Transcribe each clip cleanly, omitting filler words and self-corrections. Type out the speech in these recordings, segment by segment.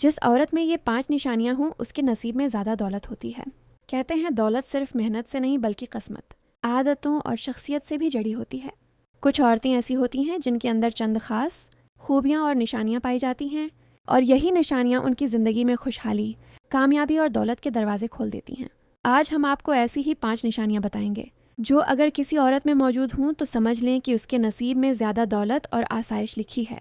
جس عورت میں یہ 5 نشانیاں ہوں اس کے نصیب میں زیادہ دولت ہوتی ہے۔ کہتے ہیں دولت صرف محنت سے نہیں بلکہ قسمت، عادتوں اور شخصیت سے بھی جڑی ہوتی ہے۔ کچھ عورتیں ایسی ہوتی ہیں جن کے اندر چند خاص خوبیاں اور نشانیاں پائی جاتی ہیں، اور یہی نشانیاں ان کی زندگی میں خوشحالی، کامیابی اور دولت کے دروازے کھول دیتی ہیں۔ آج ہم آپ کو ایسی ہی 5 نشانیاں بتائیں گے جو اگر کسی عورت میں موجود ہوں تو سمجھ لیں کہ اس کے نصیب میں زیادہ دولت اور آسائش لکھی ہے۔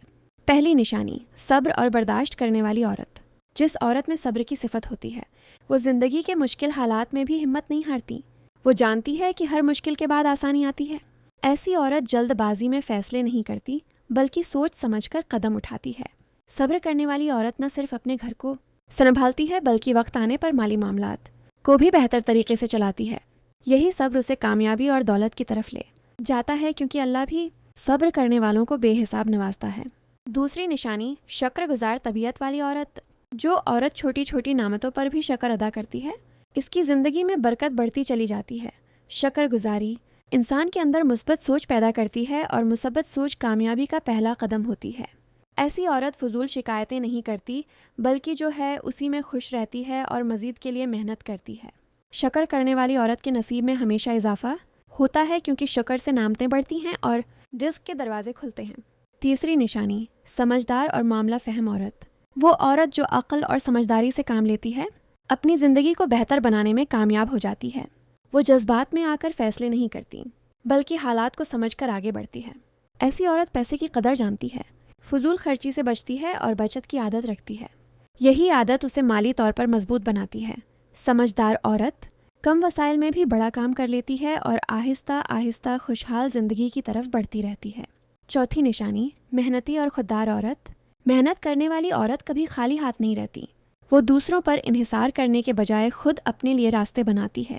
پہلی نشانی، صبر اور برداشت کرنے والی عورت۔ جس عورت میں صبر کی صفت ہوتی ہے وہ زندگی کے مشکل حالات میں بھی ہمت نہیں ہارتی۔ وہ جانتی ہے کہ ہر مشکل کے بعد آسانی آتی ہے۔ ایسی عورت جلد بازی میں فیصلے نہیں کرتی بلکہ سوچ سمجھ کر قدم اٹھاتی ہے۔ صبر کرنے والی عورت نہ صرف اپنے گھر کو سنبھالتی ہے بلکہ وقت آنے پر مالی معاملات کو بھی بہتر طریقے سے چلاتی ہے۔ یہی صبر اسے کامیابی اور دولت کی طرف لے جاتا ہے، کیونکہ اللہ بھی صبر کرنے والوں کو بے حساب نوازتا ہے۔ دوسری نشانی، شکر گزار طبیعت والی عورت۔ جو عورت چھوٹی چھوٹی نعمتوں پر بھی شکر ادا کرتی ہے اس کی زندگی میں برکت بڑھتی چلی جاتی ہے۔ شکر گزاری انسان کے اندر مثبت سوچ پیدا کرتی ہے اور مثبت سوچ کامیابی کا پہلا قدم ہوتی ہے۔ ایسی عورت فضول شکایتیں نہیں کرتی بلکہ جو ہے اسی میں خوش رہتی ہے اور مزید کے لیے محنت کرتی ہے۔ شکر کرنے والی عورت کے نصیب میں ہمیشہ اضافہ ہوتا ہے کیونکہ شکر سے نعمتیں بڑھتی ہیں اور رزق کے دروازے کھلتے ہیں۔ تیسری نشانی، سمجھدار اور معاملہ فہم عورت۔ وہ عورت جو عقل اور سمجھداری سے کام لیتی ہے اپنی زندگی کو بہتر بنانے میں کامیاب ہو جاتی ہے۔ وہ جذبات میں آ کر فیصلے نہیں کرتی بلکہ حالات کو سمجھ کر آگے بڑھتی ہے۔ ایسی عورت پیسے کی قدر جانتی ہے، فضول خرچی سے بچتی ہے اور بچت کی عادت رکھتی ہے۔ یہی عادت اسے مالی طور پر مضبوط بناتی ہے۔ سمجھدار عورت کم وسائل میں بھی بڑا کام کر لیتی ہے اور آہستہ آہستہ خوشحال زندگی کی طرف بڑھتی رہتی ہے۔ چوتھی نشانی، محنتی اور خوددار عورت۔ محنت کرنے والی عورت کبھی خالی ہاتھ نہیں رہتی۔ وہ دوسروں پر انحصار کرنے کے بجائے خود اپنے لیے راستے بناتی ہے،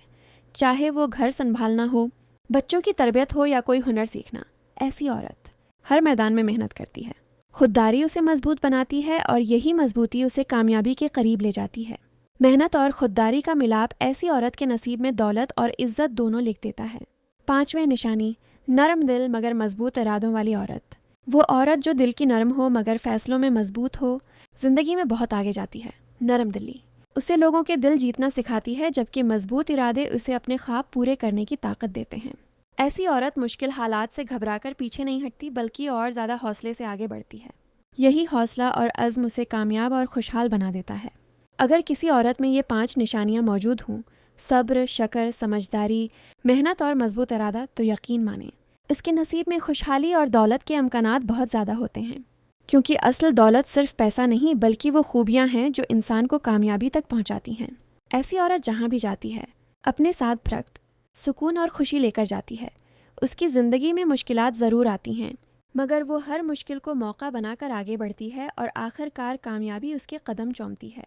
چاہے وہ گھر سنبھالنا ہو، بچوں کی تربیت ہو یا کوئی ہنر سیکھنا۔ ایسی عورت ہر میدان میں محنت کرتی ہے۔ خودداری اسے مضبوط بناتی ہے اور یہی مضبوطی اسے کامیابی کے قریب لے جاتی ہے۔ محنت اور خودداری کا ملاپ ایسی عورت کے نصیب میں دولت اور عزت دونوں لکھ دیتا ہے۔ پانچویں نشانی، نرم دل مگر مضبوط ارادوں والی عورت۔ وہ عورت جو دل کی نرم ہو مگر فیصلوں میں مضبوط ہو زندگی میں بہت آگے جاتی ہے۔ نرم دلی اسے لوگوں کے دل جیتنا سکھاتی ہے جبکہ مضبوط ارادے اسے اپنے خواب پورے کرنے کی طاقت دیتے ہیں۔ ایسی عورت مشکل حالات سے گھبرا کر پیچھے نہیں ہٹتی بلکہ اور زیادہ حوصلے سے آگے بڑھتی ہے۔ یہی حوصلہ اور عزم اسے کامیاب اور خوشحال بنا دیتا ہے۔ اگر کسی عورت میں یہ 5 نشانیاں موجود ہوں، صبر، شکر، سمجھداری، محنت اور مضبوط ارادہ، تو یقین مانیں اس کے نصیب میں خوشحالی اور دولت کے امکانات بہت زیادہ ہوتے ہیں، کیونکہ اصل دولت صرف پیسہ نہیں بلکہ وہ خوبیاں ہیں جو انسان کو کامیابی تک پہنچاتی ہیں۔ ایسی عورت جہاں بھی جاتی ہے اپنے ساتھ پھرت سکون اور خوشی لے کر جاتی ہے۔ اس کی زندگی میں مشکلات ضرور آتی ہیں مگر وہ ہر مشکل کو موقع بنا کر آگے بڑھتی ہے اور آخر کار کامیابی اس کے قدم چومتی ہے۔